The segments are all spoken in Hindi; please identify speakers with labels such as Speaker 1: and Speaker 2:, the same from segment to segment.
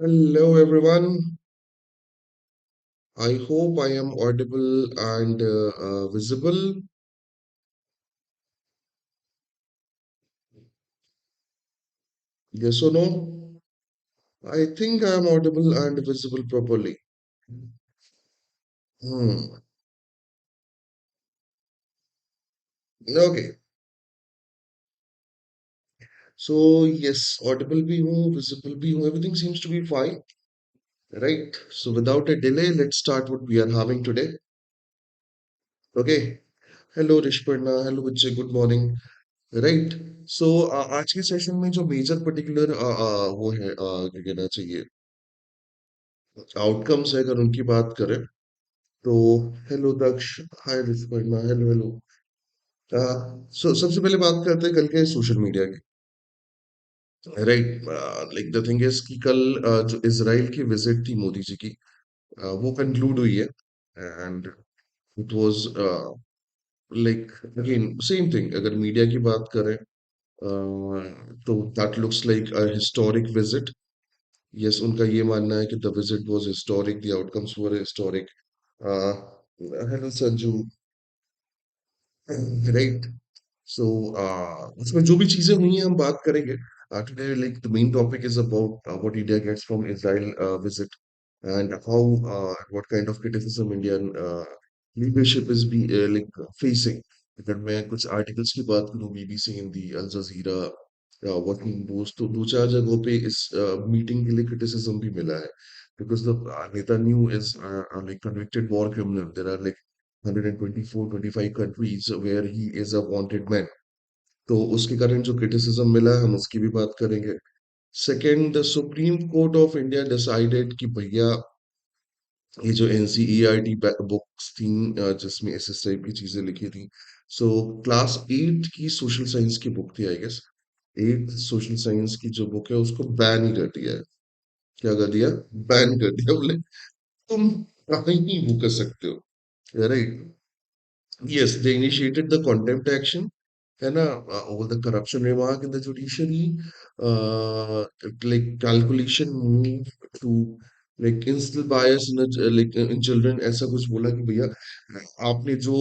Speaker 1: Hello, everyone. I hope I am audible and visible. Yes or no? I think I am audible and visible properly. Hmm. Okay. So, yes, audible भी हूँ, visible भी हूँ. Everything seems to be fine, right? So, without a delay, let's start what we are having today. Okay. Hello, Rishparna. Hello, बच्चे. Good morning. Right. So, आज के सेशन में जो मेजर पर्टिकुलर वो है क्या कहना चाहिए आउटकम्स है अगर उनकी बात करें तो हेलो दक्ष हाय ऋषपर्णा हेलो हेलो सो सबसे पहले बात करते हैं कल के सोशल मीडिया की right like the thing is कि कल जो इजराइल की विजिट थी मोदी जी की वो कंक्लूड हुई है and it was like again same thing अगर मीडिया की बात करें तो that looks like a historic visit yes उनका ये मानना है कि the visit was historic the outcomes were historic hello Sanju right so उसमें जो भी चीजें हुई हैं हम बात करेंगे today like the main topic is about what India gets from Israel visit and how what kind of criticism Indian leadership is be like facing. अगर मैं कुछ आर्टिकल्स की बात करूँ बीबीसी हिंदी अल जजीरा वॉशिंगटन पोस्ट तो दो चार जगहों पे इस मीटिंग के लिए क्रिटिसिज्म भी मिला है because the Netanyahu is like convicted war criminal. There are like 124 25 countries where he is a wanted man. तो उसके कारण जो क्रिटिसिज्म मिला है हम उसकी भी बात करेंगे. Second the Supreme court of India decided कि भैया ये जो एनसीईआरटी बुक्स थी जिसमें एस एस टाइप की चीजें लिखी थी सो क्लास 8 की सोशल साइंस की बुक थी आई गेस 8 सोशल साइंस की जो बुक है उसको बैन ही कर दिया है. क्या कर दिया? बैन कर दिया. बोले तुम कहीं नहीं वो कर सकते हो right. Yes, they initiated the contempt action, है ना? Over the corruption remark in the judiciary, like calculation move to like instill bias in like in children. ऐसा कुछ बोला कि भैया आपने जो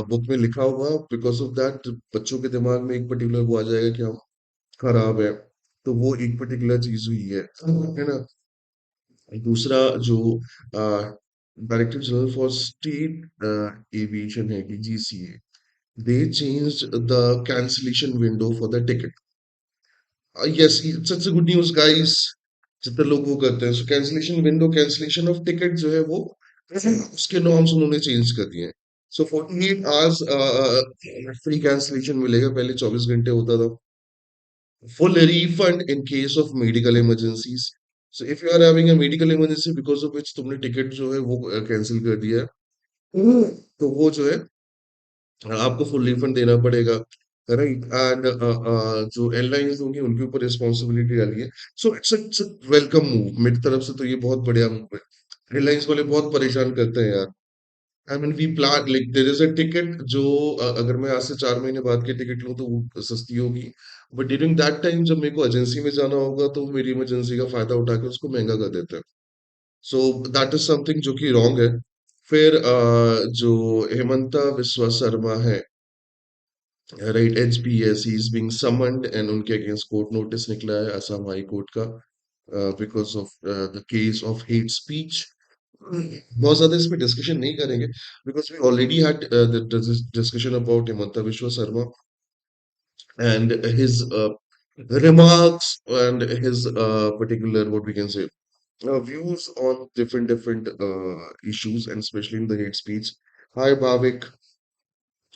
Speaker 1: बुक में लिखा होगा बिकॉज ऑफ दैट बच्चों के दिमाग में एक पर्टिकुलर वो आ जाएगा कि हम खराब है. तो वो एक पर्टिकुलर चीज हुई है ना. दूसरा जो director general for state aviation है DGCA they changed the cancellation window for the ticket. Yes, it's such a good news, guys. जितने लोग वो करते हैं, so cancellation window, cancellation of ticket जो है वो उसके नॉर्म्स उन्होंने चेंज कर दिए हैं. So 48 hours फ्री कैंसिलेशन मिलेगा. पहले 24 घंटे होता था. Full refund in case of medical emergencies. So if you are having a medical emergency because of which तुमने टिकट जो है वो कैंसिल कर दिया है तो वो जो है आपको फुल रिफंड देना पड़ेगा राइट. एंड जो एयरलाइंस होंगी उनके ऊपर रिस्पॉन्सिबिलिटी डाली है. सो इट्स वेलकम मूव मेरी तरफ से तो ये बहुत बढ़िया मूव है. एयरलाइंस वाले बहुत परेशान करते हैं यार. I mean we plan like there is a ticket जो अगर मैं आज से 4 महीने बाद की टिकट लूँ तो वो सस्ती होगी. बट ड्यूरिंग दैट टाइम जब मेरे को एजेंसी में जाना होगा तो वो मेरी इमरजेंसी का फायदा उठा के उसको महंगा कर देते हैं. सो दैट इज समथिंग जो कि रॉन्ग है. फिर जो हेमंता विश्वा शर्मा है right HPS he is being summoned and उनके अगेंस्ट कोर्ट नोटिस निकला है असम हाई कोर्ट का because of the case of hate speech. बहुत ज्यादा इस पे डिस्कशन नहीं करेंगे because we already had discussion about Himanta Biswa Sarma and his remarks and his particular what we can say views on different issues and especially in the hate speech. Hi Bhavik.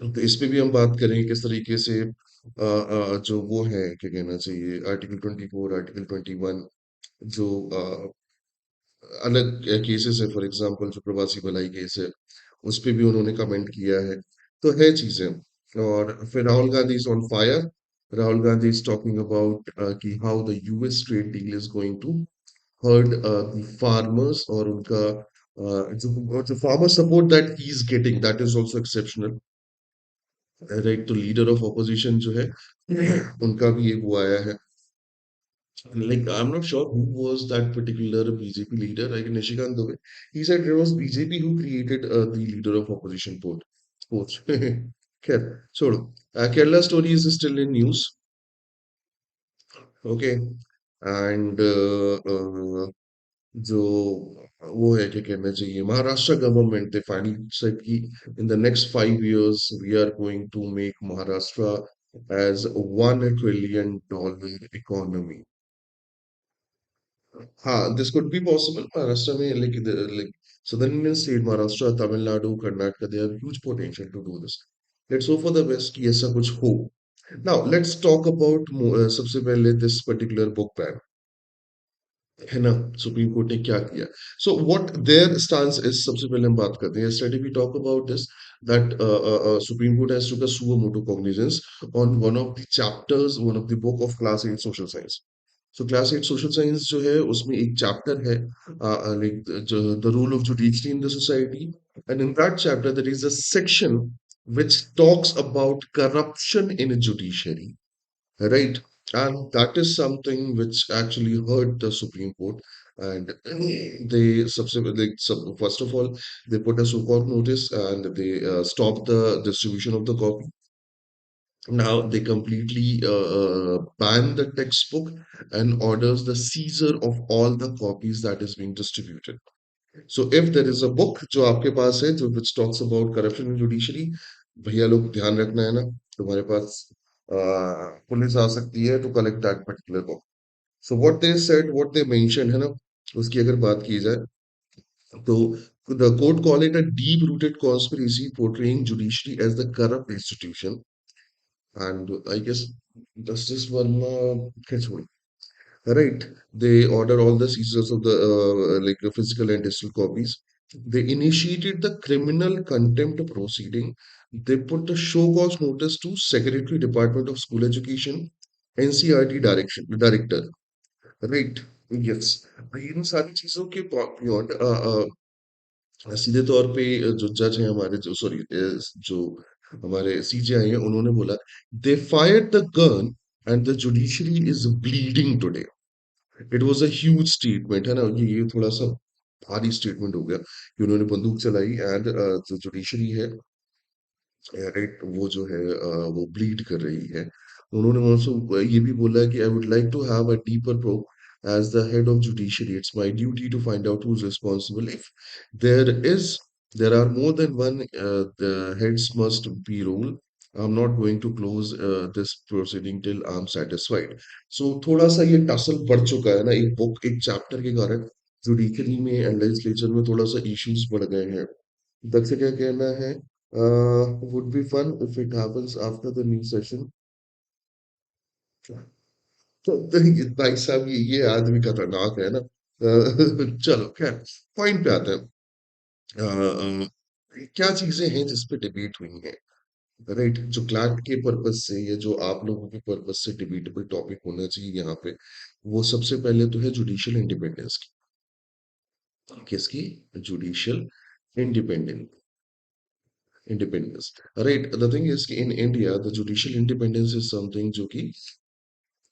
Speaker 1: तो इस पे भी हम बात करेंगे किस तरीके से जो वो है क्या कहना चाहिए आर्टिकल 24 आर्टिकल 21 जो अलग केसेस है फॉर एग्जांपल जो प्रवासी भलाई केस है उस पे भी उन्होंने कमेंट किया है. तो है चीजें. और फिर Rahul Gandhi is on fire. Rahul Gandhi is talking about कि how the US trade deal is going to hurt the farmers और उनका जो farmer support that he is getting that is also exceptional right. तो लीडर ऑफ ऑपोजिशन जो है उनका भी एक वो आया है Like, I'm not sure who was that particular BJP leader, like Nishikant Dubey. He said it was BJP who created the leader of opposition post. Khair, छोड़ो. Kerala story is still in news. Okay. And जो वो है क्या कहना चाहिए Maharashtra government they finally said कि in the next 5 years we are going to make Maharashtra as $1 trillion economy. हाँ, this could be possible. Maharashtra में like southern Indian state, Maharashtra, Tamil Nadu, Karnataka, they have huge potential to do this. Let's hope for the best कि ऐसा कुछ हो. Now let's talk about सबसे पहले this particular book ban. है ना सुप्रीम कोर्ट ने क्या किया so what their stance is सबसे पहले हम बात करते हैं yesterday we talk about this that supreme court has took a suo motu cognizance on one of the chapters one of the book of class 8 social science so class 8 social science जो है उसमें एक chapter है like the role of judiciary in the society and in that chapter there is a section which talks about corruption in judiciary. Right. And that is something which actually hurt the Supreme Court. And they subsequently, first of all, they put a so-called notice and they stopped the distribution of the copy. Now they completely ban the textbook and orders the seizure of all the copies that is being distributed. So if there is a book जो आपके पास है जो which talks about corruption in judiciary भैया लोग ध्यान रखना है ना तुम्हारे पास पुलिस आ सकती है to collect that particular book. So what they said, what they mentioned है ना उसकी अगर बात की जाए तो the court call it a deep-rooted conspiracy portraying judiciary as the corrupt institution and I guess Justice Verma right. They order all the seizures of the like physical and digital copies. They initiated the criminal contempt proceeding. They put the show cause notice to Secretary Department of School Education, NCRT director. Right. Yes. इन सारी चीजों के beyond सीधे तौर पे जो जज हैं हमारे जो सॉरी जो हमारे सीजेआई हैं उन्होंने बोला they fired the gun and the judiciary is bleeding today. It was a huge statement है ना ये थोड़ा सा भारी स्टेटमेंट हो गया कि उन्होंने बंदूक चलाई एंड जो जुडिशरी है राइट वो जो है वो ब्लीड कर रही है उन्होंने also ये भी बोला है कि I would like to have a deeper probe as the head of judiciary it's my duty to find out who is responsible if there is there are more than one the heads must be ruled. I'm not going to close this proceeding till I'm satisfied. So थोड़ा सा ये टसल बढ़ चुका है ना एक बुक एक चैप्टर के कारण जुडिशरी में एंड लेजिस्लेचर में थोड़ा सा इश्यूज बढ़ गए हैं दक्ष क्या कहना है would be fun if it happens after the new session. तो ये भाई साहब ये आदमी खतरनाक है ना चलो खैर पॉइंट पे आते हैं क्या चीजें हैं जिस पे डिबेट हुई है राइट जो क्लैट के पर्पज से या जो आप लोगों के पर्पज से डिबेटेबल टॉपिक होना चाहिए यहाँ पे वो सबसे पहले तो है जुडिशियल इंडिपेंडेंस की किसकी judicial independence independence right the thing is in India the judicial independence is something जो कि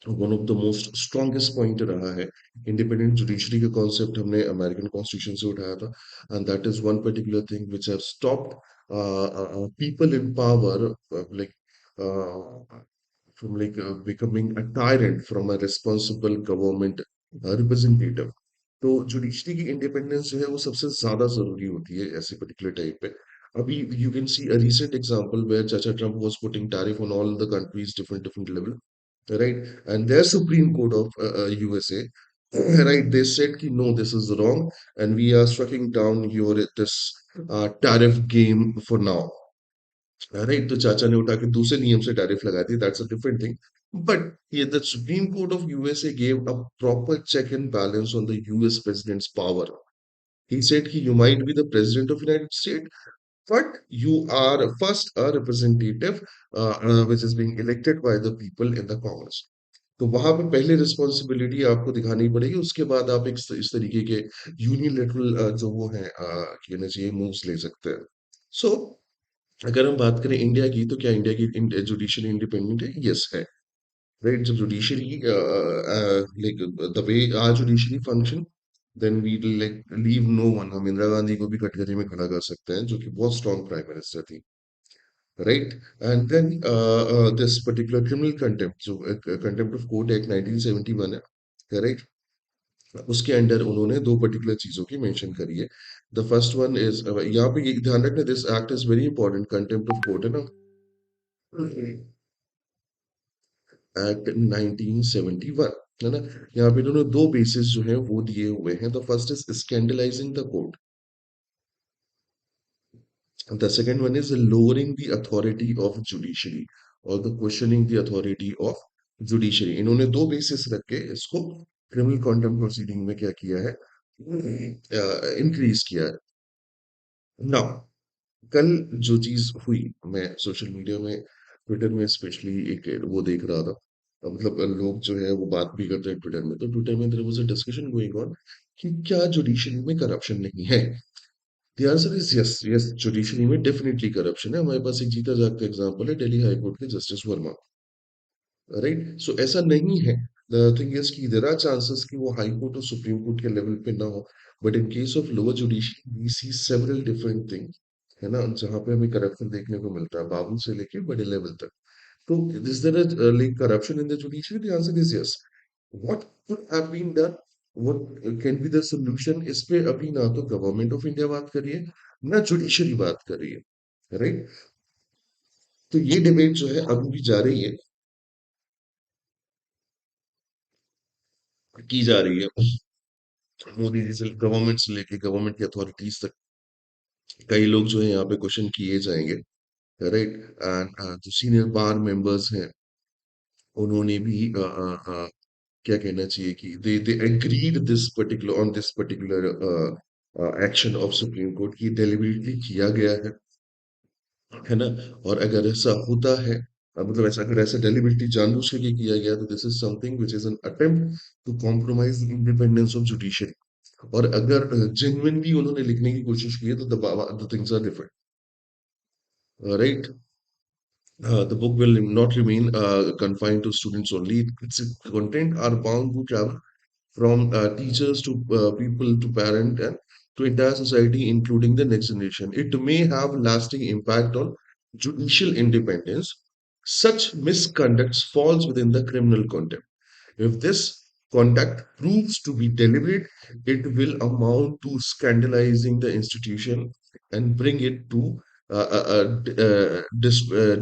Speaker 1: one of the most strongest point रहा है इंडिपेंडेंट जुडिशरी का कॉन्सेप्ट हमने अमेरिकन कॉन्स्टिट्यूशन से उठाया था and that is one particular thing which have stopped people in power like from becoming a tyrant from a responsible government representative तो जुडिशरी की इंडिपेंडेंस जो है वो सबसे ज्यादा जरूरी होती है ऐसे पर्टिकुलर टाइप पे अभी you can see a recent example where चाचा Trump was putting tariff on all the countries different level right? And their Supreme Court of USA, right? They said, कि, no, this is wrong, and we are striking down your this tariff game for now, right? तो चाचा ने उठा के दूसरे नियम से टैरिफ लगा दी. That's a different thing. But yeah, the Supreme Court of USA gave a proper check and balance on the US president's power. He said, you might be the president of United States, but you are first a representative which is being elected by the people in the Congress. तो वहां पे पहले रिस्पॉन्सिबिलिटी आपको दिखानी पड़ेगी उसके बाद आप एक इस तरीके के यूनिलेटरल जो वो है कहना चाहिए मूव्स ले सकते हैं सो अगर हम बात करें इंडिया की तो क्या इंडिया की जुडिशियल इंडिपेंडेंट है यस है right? जब judiciary like the way our judiciary function, then we like leave no one. हम इंदिरा गांधी को भी कटघरे में खड़ा कर सकते हैं, जो कि बहुत स्ट्रॉन्ग प्राइम मिनिस्टर थी, right? And then this particular criminal contempt, जो contempt of court act 1971 है, correct? उसके अंडर उन्होंने दो पर्टिकुलर चीजों की मेंशन करी है. द फर्स्ट वन इज, यहाँ पे ये ध्यान रखना, this act is very important, contempt of court है ना, एक्ट 1971, है ना. यहाँ पे इन्होंने दो बेसिस जो है वो दिए हुए हैं. The first is scandalising the court, the second one is lowering the authority of judiciary और the questioning the authority of judiciary. इन्होंने दो बेसिस रख के इसको क्रिमिनल कॉन्टेम्प्ट प्रोसीडिंग में क्या किया है, इंक्रीज किया है. नाउ, कल जो चीज हुई, मैं सोशल मीडिया में, ट्विटर में स्पेशली एक वो देख रहा था. मतलब लोग जो है वो बात भी करते हैं ट्विटर में, तो ट्विटर में there was a discussion going on कि क्या जुडिशरी में करप्शन नहीं है. The answer is yes, yes, judiciary में डेफिनेटली करप्शन है. हमारे पास एक जीता जागता एग्जांपल है, दिल्ली हाई कोर्ट के जस्टिस वर्मा, राइट. सो ऐसा नहीं है. द थिंग इज कि देयर आर चांसेस कि वो हाई कोर्ट और सुप्रीम कोर्ट के लेवल पे ना हो, but in case of lower judiciary we see several different thing, है ना, जहाँ पे हमें करप्शन देखने को मिलता है, बाबू से लेके बड़े लेवल तक. तो is there like corruption in the judiciary? The answer is yes. What could have been done, what can be the solution? इस पे अभी ना तो गवर्नमेंट ऑफ इंडिया बात कर रही है, ना जुडिशरी बात कर रही है, राइट. तो ये डिबेट जो है अभी भी जा रही है, की जा रही है, मोदी जी से, गवर्नमेंट से लेके गवर्नमेंट की अथॉरिटीज तक. कई लोग जो है यहाँ पे क्वेश्चन किए जाएंगे, राइट. एंड जो सीनियर बार मेंबर्स हैं, उन्होंने भी क्या कहना चाहिए कि they agreed this particular on this particular action of supreme court की डेलिबरेटली किया गया है ना. और अगर ऐसा होता है, मतलब ऐसा, अगर ऐसा डेलिबरेटली जानबूझ के किया गया, तो this is something which is an attempt to compromise independence of judiciary. और अगर जेन्युइनली उन्होंने लिखने की कोशिश की है, तो the things are different, right. The book will not remain confined to students only. Its content are bound to travel from teachers to people to parent and to entire society, including the next generation. It may have lasting impact on judicial independence. Such misconduct falls within the criminal contempt. If this conduct proves to be deliberate, it will amount to scandalizing the institution and bring it to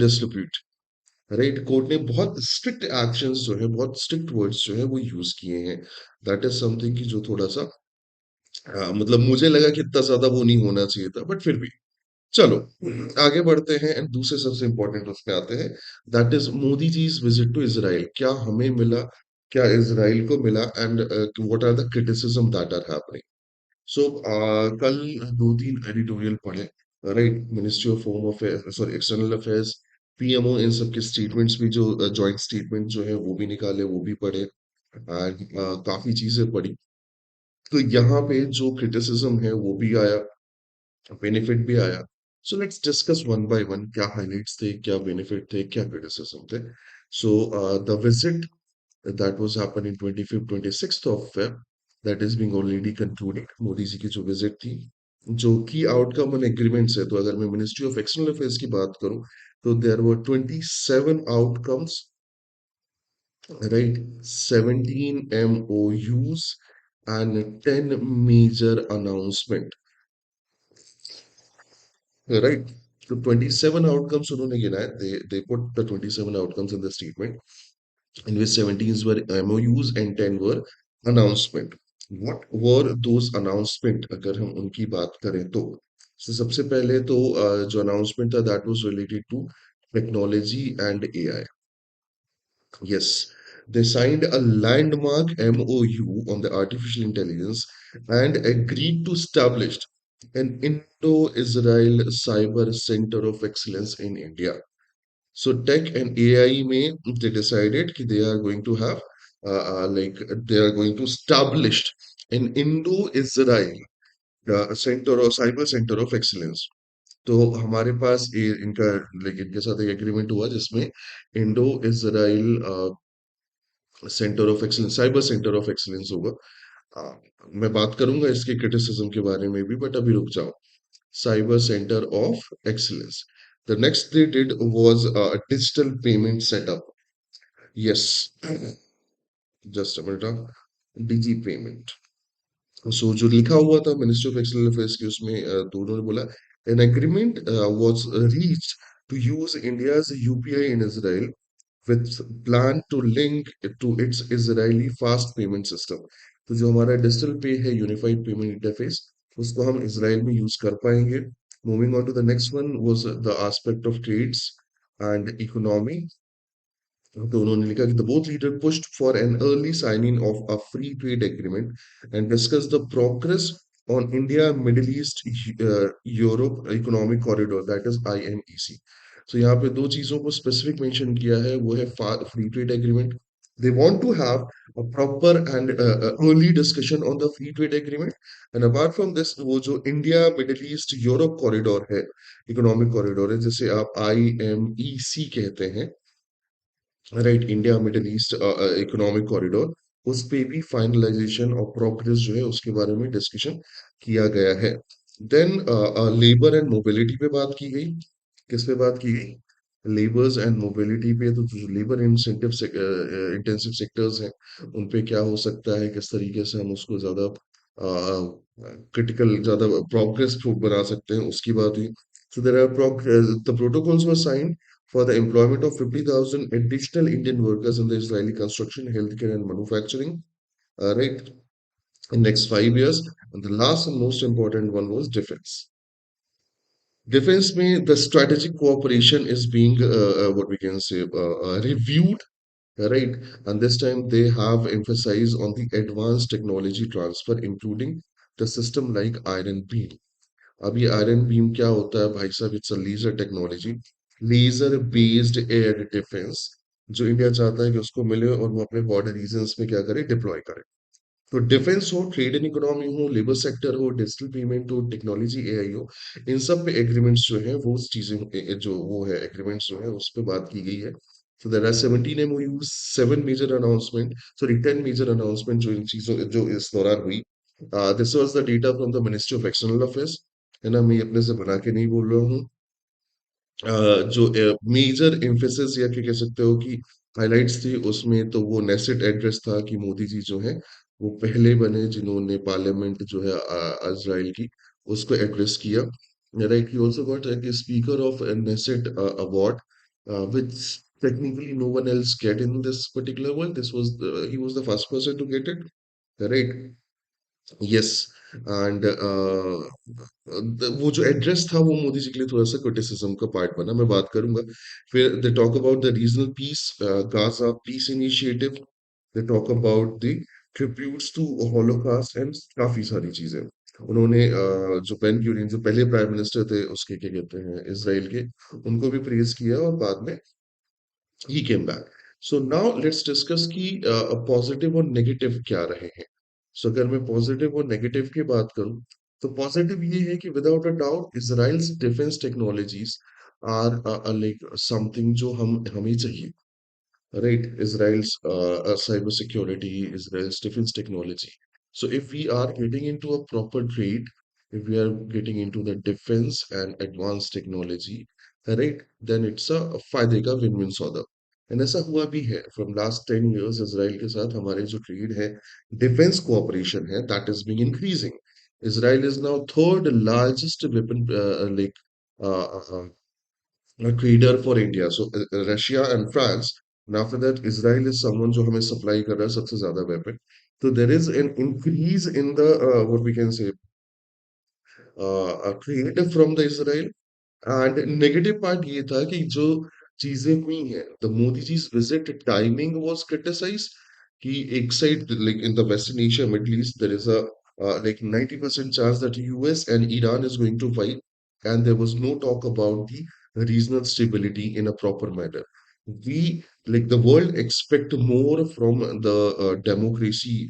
Speaker 1: disrepute. Right. Court ने बहुत स्ट्रिक्ट एक्शंस जो है, बहुत स्ट्रिक्ट वर्ड्स जो है वो यूज किए हैं. दैट इज समथिंग की जो थोड़ा सा मतलब मुझे लगा कि इतना ज्यादा वो नहीं होना चाहिए था, बट फिर भी चलो आगे बढ़ते हैं. एंड दूसरे सबसे इंपॉर्टेंट उसमें आते हैं, that is Modi ji visit to Israel. क्या हमें मिला, क्या इसराइल को मिला, and what are the criticism that are happening. So कल दो तीन एडिटोरियल पढ़े, right. Ministry of home affairs, sorry, external affairs, PMO, इन सब के स्टेटमेंट्स भी, जो जॉइंट स्टेटमेंट जो है वो भी निकाले, वो भी पढ़े, एंड काफी चीजें पढ़ी. तो यहाँ पे जो क्रिटिसिज्म है वो भी आया, बेनिफिट भी आया. So let's discuss one by one, क्या हाइलाइट्स थे, क्या बेनिफिट थे, क्या क्रिटिसिज्म थे. So the visit that was happened in 25th 26th of Feb, that is being already concluded. Modi ji की जो विजिट थी, जो की आउटकम ऑन एग्रीमेंट्स है, तो अगर मैं मिनिस्ट्री ऑफ एक्सटर्नल अफेयर्स की बात करूं, तो there were 27 outcomes, right, 17 MOUs and 10 major announcement, right. तो 27 आउटकम्स उन्होंने गिनाए. they put the 27 outcomes in the statement, in which 17 were MOUs and 10 were announcement. What were those announcement, अगर हम उनकी बात करें तो. So, सबसे पहले तो जो announcement था, that was related to technology and AI. Yes, they signed a landmark MOU on the artificial intelligence and agreed to establish an Indo-Israel Cyber Center of Excellence in India. So tech and AI में they decided कि they are going to have like they are going to establish an Indo-Israel center or cyber center of excellence. तो हमारे पास इनका, like इनके साथ एक एग्रीमेंट हुआ जिसमें Indo Israel centre of excellence, cyber centre of excellence होगा। आ, मैं बात करूंगा इसके क्रिटिसिज्म के बारे में भी, बट अभी रुक जाओ। Cyber Center of Excellence. The next they did was a digital payment setup. Yes, just a minute. Digi payment. So जो लिखा हुआ था मिनिस्ट्री ऑफ एक्सटर्नल अफेयर्स के उसमें तो उन्होंने बोला an agreement was reached to use India's UPI in Israel with plan to link it to its Israeli fast payment system. तो जो हमारा डिजिटल पे है यूनिफाइड पेमेंट इंटरफेस उसको हम इसराइल में यूज कर पाएंगे. Moving on to the next one was the aspect of trades and economy. तो उन्होंने लिखा कि the both leaders pushed for an early signing of a free trade agreement and discussed the progress on India Middle East Europe Economic Corridor, that is IMEC. So यहाँ पे दो चीजों को स्पेसिफिक मेंशन किया है, वो है free trade agreement. They want to have a proper and early discussion on the free trade agreement. And apart from this, वो जो India middle east Europe corridor है, इकोनॉमिक कॉरिडोर है, जिसे आप IMEC कहते हैं, right, India middle east economic corridor, उस पे भी फाइनलाइजेशन और प्रोग्रेस जो है उसके बारे में डिस्कशन किया गया है. देन लेबर एंड मोबिलिटी पे बात की गई. किस पे बात की गई? लेबर्स एंड मोबिलिटी पे. तो जो लेबर इंसेंटिव इंटेंसिव सेक्टर्स हैं उन पे क्या हो सकता है, किस तरीके से हम उसको ज्यादा क्रिटिकल, ज्यादा प्रोग्रेस बना सकते हैं, उसकी बात हुई. So there are the protocols were signed for the employment of 50,000 additional Indian workers in the Israeli construction, healthcare, and manufacturing, right, in next 5 years. And the last and most important one was defense. Defense में the strategic cooperation is being what we can say reviewed, right? And this time they have emphasized on the advanced technology transfer, including the system like Iron Beam. अब ये आयरन बीम क्या होता है भाई साहब? It's a laser technology, laser based air defence, जो इंडिया चाहता है कि उसको मिले और वो अपने बॉर्डर रीजन्स में क्या करे, डिप्लॉय करे. तो डिफेंस हो, ट्रेड एंड इकोनॉमी हो, लेबर सेक्टर हो, डिजिटल पेमेंट हो, टेक्नोलॉजी एआई हो, इन सब पे एग्रीमेंट्स जो है वो चीजें जो वो है एग्रीमेंट्स जो है उस पे बात की गई है. So there are 17 MOUs, 7 major announcement, sorry 10 major announcement जो इन चीजों जो इस दौरान हुई. This was the data from the Ministry of External Affairs. है ना, मैं अपने से बना के नहीं बोल रहा हूँ. जो मेजर एम्फेसिस या क्या कह सकते हो कि हाइलाइट्स थी उसमें, तो वो नेसेट एड्रेस था कि मोदी जी जो है वो पहले बने जिन्होंने पार्लियामेंट जो है इजराइल की उसको एड्रेस किया. Right, he also got speaker of Knesset award, which technically no one else get in this particular world. This was he was the first person to get it, right? Yes. And वो जो एड्रेस था वो मोदी जी के लिए थोड़ा सा क्रिटिसिज्म का पार्ट बना, मैं बात करूंगा. फिर they talk about the regional peace, Gaza peace initiative. They talk about the tributes to Holocaust and काफी सारी चीजें. उन्होंने जो बेन ग्यूरियन जो पहले प्राइम मिनिस्टर थे उसके क्या कहते हैं इसराइल के, उनको भी प्रेज किया और बाद में he came back. So now let's discuss कि पॉजिटिव और नेगेटिव क्या रहे हैं. सो अगर मैं पॉजिटिव और नेगेटिव की बात करूं, तो पॉजिटिव ये है कि without a doubt Israel's defence technologies are like something जो हम हमें चाहिए, right? Israel's cyber security, Israel's defense technology. So if we are getting into a proper trade, if we are getting into the defense and advanced technology, right, then it's a फायदे का win-win सौदा. एंड ऐसा हुआ भी है. फ्रॉम लास्ट 10 years इसराइल के साथ हमारे जो ट्रेड है, डिफेंस कोऑपरेशन है, that is being increasing. Israel is now third largest weapon a trader for India. So Russia and France, and after that Israel is someone जो हमें supply कर रहा है सबसे ज़्यादा weapon. So there is an increase in the what we can say trade from the Israel. And negative part ये था कि जो चीजें हुई हैं, the Modi ji's visit timing was criticised. कि एक side like in the western Asia middle east there is a like 90% chance that US and Iran is going to fight, and there was no talk about the regional stability in a proper manner. We, like the world, expect more from the democracy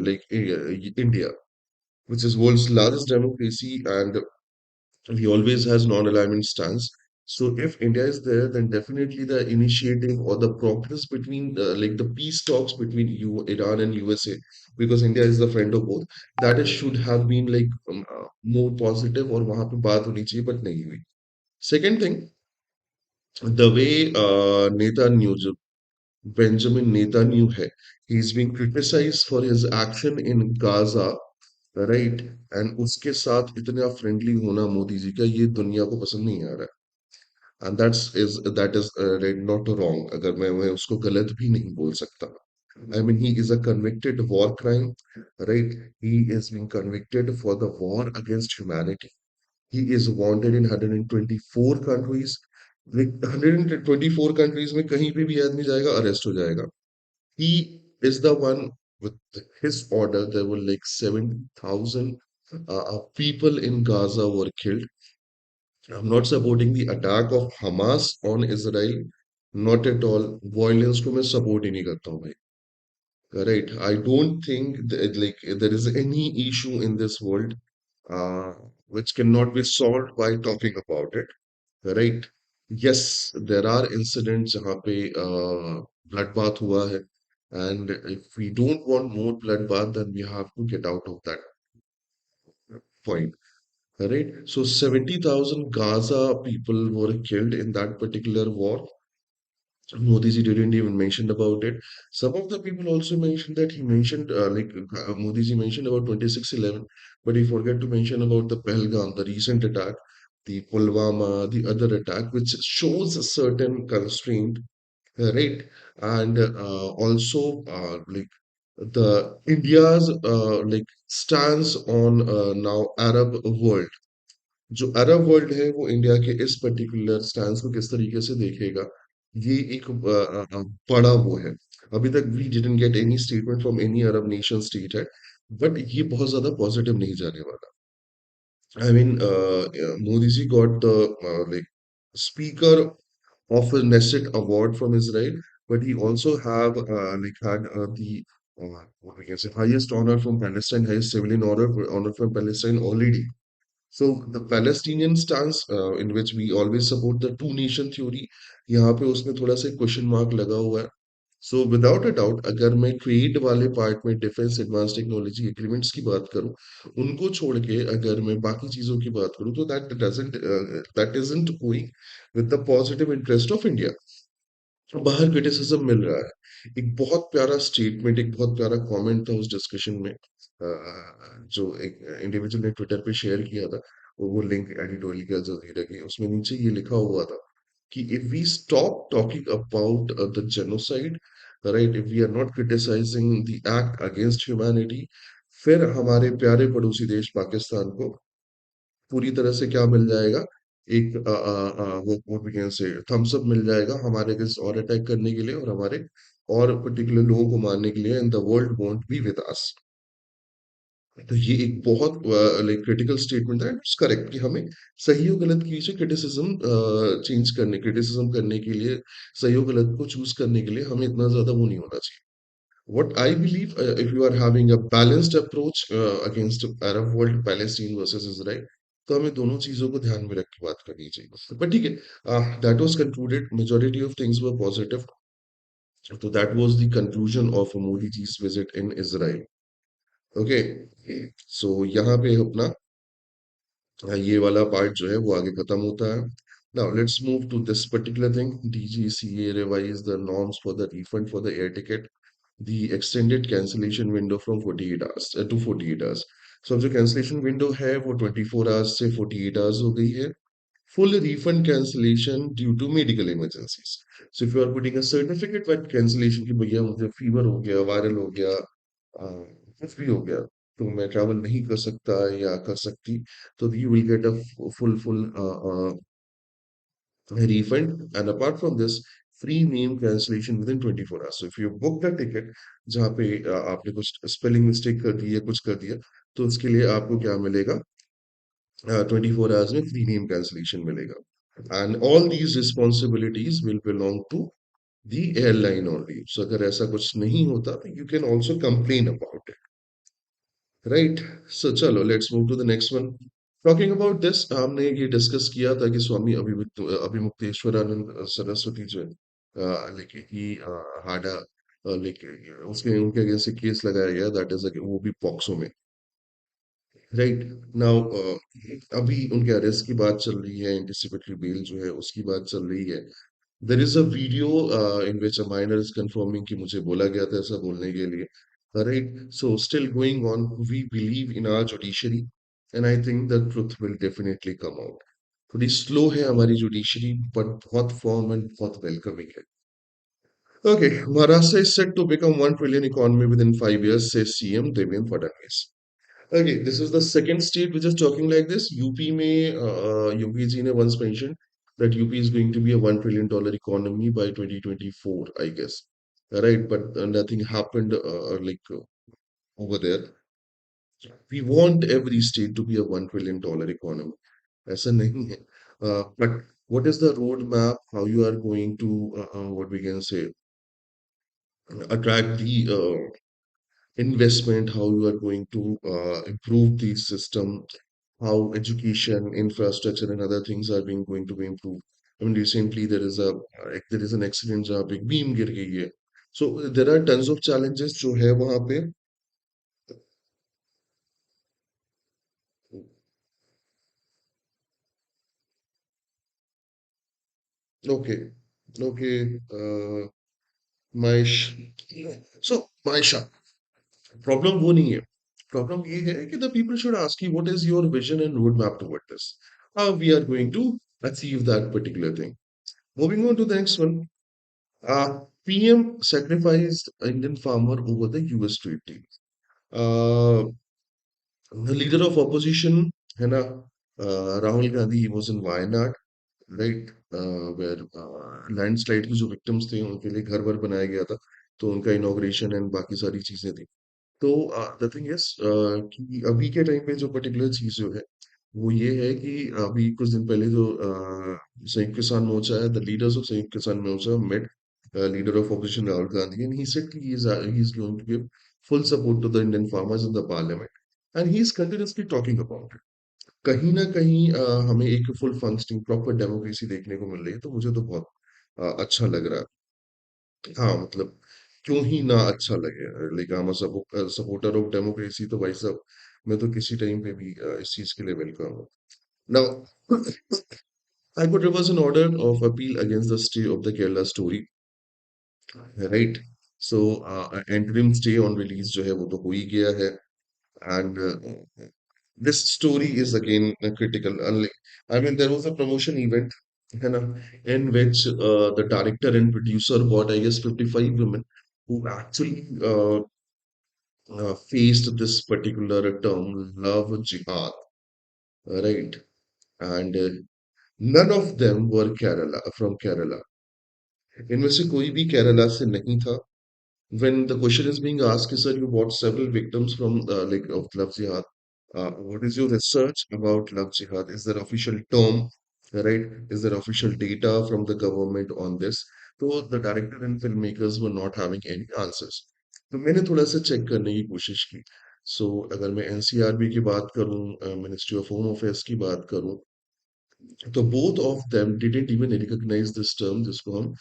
Speaker 1: like India, which is world's largest democracy, and he always has non-alignment stance. So if India is there, then definitely the initiative or the progress between like the peace talks between Iran and USA, because India is the friend of both, that is should have been like more positive और वहाँ पे बात होनी चाहिए, but नहीं हुई. Second thing, the way Netanyahu, Benjamin Netanyahu है, he's being criticized for his action in Gaza, right? And उसके साथ इतना friendly होना मोदी जी का, ये दुनिया को पसंद नहीं आ रहा है. And that is right, not wrong. अगर मैं उसको गलत भी नहीं बोल सकता. I mean, he is a convicted war crime, right? He is being convicted for the war against humanity. He is wanted in 124 countries. Like 124 countries में कहीं पे भी आदमी जाएगा अरेस्ट हो जाएगा. He is the one with his order. There were like 70,000 people in Gaza were killed. I'm not supporting the attack of Hamas on Israel. Not at all. Violence को मैं support ही नहीं करता हूँ भाई. Right? I don't think that like there is any issue in this world uh, which cannot be solved by talking about it. Right? Yes, there are incidents जहाँ पे bloodbath हुआ है, and if we don't want more bloodbath, then we have to get out of that point. Right? So 70,000 Gaza people were killed in that particular war. Modi ji didn't even mention about it. Some of the people also mentioned that he mentioned, Modi ji mentioned about 26/11, but he forgot to mention about the Pahalgam, the recent attack, the Pulwama, the other attack, which shows a certain constraint, right? And also, like the India's like stance on now Arab world. जो अरब वर्ल्ड है वो इंडिया के इस पर्टिकुलर स्टैंस को किस तरीके से देखेगा, ये एक बड़ा वो है. अभी तक we didn't get any statement from any Arab nation state है, बट ये बहुत ज्यादा पॉजिटिव नहीं जाने वाला. I mean Modi ji got the like speaker of a Nesset award from Israel, but he also have like had the what we can say highest honor from Palestine, highest civilian honor from Palestine already. So the Palestinian stance in which we always support the two nation theory, यहाँ पे उसमें थोड़ा सा क्वेश्चन मार्क लगा हुआ है. So without a doubt, अगर मैं ट्रेड वाले पार्ट में डिफेंस एडवांस टेक्नोलॉजी एग्रीमेंट्स की बात करूं, उनको छोड़ के अगर मैं बाकी चीजों की बात करूं, तो that isn't going with the positive interest of India. बाहर क्रिटिसिज्म मिल रहा है. एक बहुत प्यारा स्टेटमेंट, एक बहुत प्यारा कमेंट था उस डिस्कशन में, जो एक इंडिविजुअल ने ट्विटर पे शेयर किया था. वो लिंक एडिटोरियल जजीरा की, उसमें नीचे ये लिखा हुआ था कि if we stop talking about the genocide, right, if we are not criticising the act against humanity, फिर हमारे प्यारे पड़ोसी देश पाकिस्तान को पूरी तरह से क्या मिल जाएगा, एक वो what we can say thumbs up मिल जाएगा हमारे अगेंस्ट और अटैक करने के लिए, और हमारे और पर्टिकुलर लोगों को मारने के लिए, and the world won't be with us. तो ये एक बहुत लाइक क्रिटिकल स्टेटमेंट है. इट्स करेक्ट कि हमें सही और गलत के बीच क्रिटिसिज्म क्रिटिसिज्म करने के लिए, सही और गलत को चूज करने के लिए हमें इतना ज्यादा वो नहीं होना चाहिए. What I believe, if you are having a balanced approach against Arab world, Palestine versus Israel, तो हमें दोनों चीजों को ध्यान में रख के बात करनी चाहिए. But ठीक है, that was concluded. Majority of things were positive. So that was the conclusion of Modi ji's visit in Israel. Okay, so यहाँ पे अपना ये वाला पार्ट जो है वो आगे खत्म होता है. Now let's move to this particular thing. DGCA revised the norms for the refund for the air ticket, the extended cancellation window from 48 hours to 48 hours. So अब जो cancellation window है वो 24 hours से 48 hours हो गई है. Full refund cancellation due to medical emergencies. So if you are putting a certificate with cancellation कि भैया मुझे फीवर हो गया, वायरल हो गया, कुछ भी हो गया, तो मैं ट्रैवल नहीं कर सकता या कर सकती, तो you will get a full refund. And apart from this, free name cancellation within 24 hours. So if you book the ticket जहाँ पे आपने कुछ स्पेलिंग मिस्टेक कर दी या कुछ कर दिया, तो उसके लिए आपको क्या मिलेगा, 24 hours में फ्री नेम कैंसलेशन मिलेगा. And all these responsibilities will belong to the airline only. So अगर ऐसा कुछ नहीं होता, तो you can also complain about it, right. So चलो let's move to the next one. Talking about this, हमने ये डिस्कस किया था कि स्वामी अभिमुक्तेश्वरानंद सरस्वती जो है, लेकिन ही had लेकिन उसके उनके अगेंस्ट केस लगाया गया, दैट इज वो भी पॉक्सो में, राइट नाउ। अभी उनके अरेस्ट की बात चल रही है, एंटिसिपेटरी बेल जो है उसकी बात चल रही है। There is a video in which a minor is confirming कि मुझे बोला गया था ऐसा बोलने के लिए, right. So still going on, we believe in our judiciary and I think the truth will definitely come out. थोड़ी स्लो है हमारी जुडिशरी, बट बहुत फर्म एंड बहुत वेलकमिंग है। Okay, Maharashtra is set to become 1 trillion economy within 5 years, says CM Devendra Fadnavis. Okay, this is the second state which is talking like this. UP में Yogi ji ने once mentioned that UP is going to be a $1 trillion economy by 2024, I guess. Right, but nothing happened over there. We want every state to be a $1 trillion economy. ऐसा नहीं है. But what is the roadmap? How you are going to what we can say attract the investment? How you are going to improve the system? How education, infrastructure, and other things are being going to be improved. I mean, recently there is an accident जहाँ पे एक beam गिर गई है. So there are tons of challenges जो है वहाँ पे. Okay, okay. My sh- so Maisha, problem वो नहीं है. Problem ये है कि the people should ask you what is your vision and roadmap toward this. How we are going to achieve that particular thing. Moving on to the next one. PM sacrificed Indian farmer over the US trade deal. Uh, the leader of opposition, है ना, Rahul Gandhi, he was in Wayanad, right, where landslide की जो विक्टिम्स थे उनके लिए घर वर बनाया गया था, तो उनका इनॉग्रेशन एंड बाकी सारी चीजें थी। तो द थिंग इज कि अभी के टाइम पे जो पर्टिकुलर चीज जो है वो ये है कि अभी कुछ दिन पहले जो संयुक्त किसान मोर्चा है, the leaders of Samyukt Kisan Morcha met leader of opposition Rahul Gandhi, and he said कि he is going to give full support to the Indian farmers in the parliament, and he is continuously talking about it. कहीं ना कहीं हमें एक फुल फंक्शनिंग प्रॉपर डेमोक्रेसी देखने को मिल रही है, तो मुझे तो बहुत अच्छा लग रहा है। हाँ, मतलब क्यों ही ना अच्छा लगे। Like I am a supporter of democracy, तो भाई साहब मैं तो किसी टाइम पे भी इस चीज के लिए वेलकम हूँ। Now I could reverse an order of appeal against the stay of the Kerala Story, right. So interim stay on release जो है वो तो हो ही गया है, and this story is again critical. I mean, there was a promotion event, है ना, in which the director and producer got, I guess, 55 women who actually faced this particular term, love jihad, right? And none of them were Kerala from Kerala. इनमें से कोई भी केरला से नहीं था. When the question is being asked, sir, you bought several victims from like of love jihad. What is your research about love jihad? Is there official term, right? Is there official data from the government on this? So the director and filmmakers were not having any answers. तो मैंने थोड़ा सा चेक करने की कोशिश की. So अगर मैं एनसीआरबी की बात करूं, मिनिस्ट्री ऑफ होम अफेयर्स की बात करूं, तो both of them didn't even recognize this term जिसको हम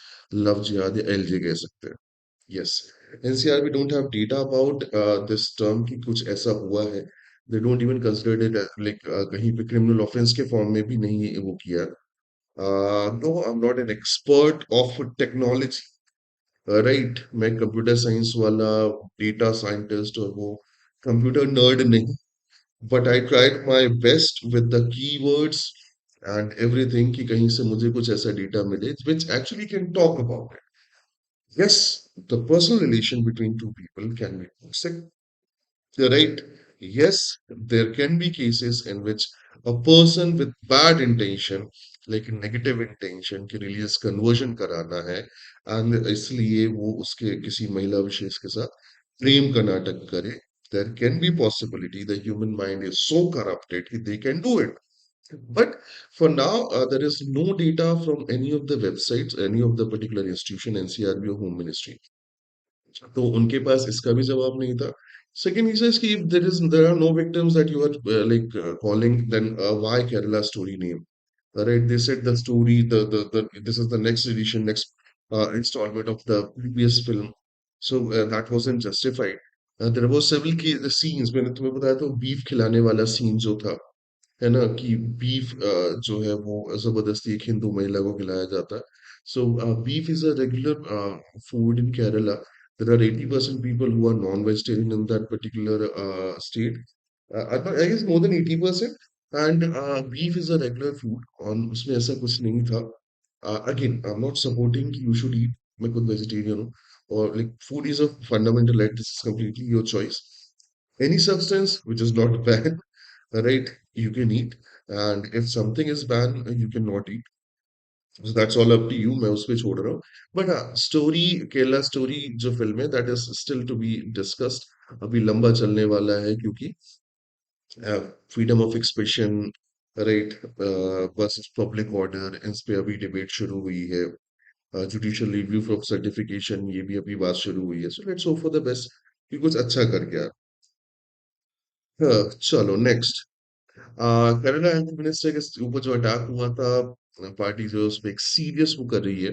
Speaker 1: love jihad या एलजे कह सकते हैं. Yes, NCRB don't have data about this term कि कुछ ऐसा हुआ है. They don't even consider it like कहीं पे criminal offense के form में भी नहीं वो किया. No, I'm not an expert of technology, right? मैं computer science वाला data scientist और वो computer nerd नहीं. But I tried my best with the keywords and everything कि कहीं से मुझे कुछ ऐसा data मिले which actually can talk about it. Yes, the personal relation between two people can be toxic, right? Yes, there can be cases in which a person with bad intention, like negative intention, कि religious conversion कराना है, and इसलिए वो उसके किसी महिला विशेष के साथ प्रेम का नाटक करे. There can be possibility the human mind is so corrupted that they can do it. But for now, there is no data from any of the websites, any of the particular institution, NCRB or Home Ministry. तो उनके पास इसका भी जवाब नहीं था Second, he says ki if there are no victims that you are calling, then why Kerala story name? Right? They said the story, the this is the next edition, next installment of the previous film. So that wasn't justified. There was several scenes. मैंने तुम्हें बताया तो बीफ खिलाने वाला सीन जो था, है ना, कि बीफ जो है वो जबरदस्ती एक हिंदू महिला को खिलाया जाता है. So beef is a regular food in Kerala. There are 80% people who are non-vegetarian in that particular state. I guess more than 80%. And beef is a regular food. On उसमें ऐसा कुछ नहीं था. Again, I'm not supporting कि you should eat. मैं खुद vegetarian हूँ. Or like food is a fundamental right. This is completely your choice. Any substance which is not banned, right, you can eat. And if something is banned, you cannot eat. So that's all up to you. मैं उस पे छोड़ रहा हूँ. But story, केरला story जो फिल्म है, that is still to be discussed. अभी लंबा चलने वाला है क्योंकि freedom of expression, right, versus public order, इस पे अभी डिबेट शुरू हुई है. Judicial review of certification, ये भी अभी बात शुरू हुई है. So let's hope for the best कि कुछ अच्छा कर गया. चलो नेक्स्ट. कनाडा हेल्थ मिनिस्टर के ऊपर जो अटैक हुआ था, पार्टी जो है उस पे एक सीरियस वो कर रही है,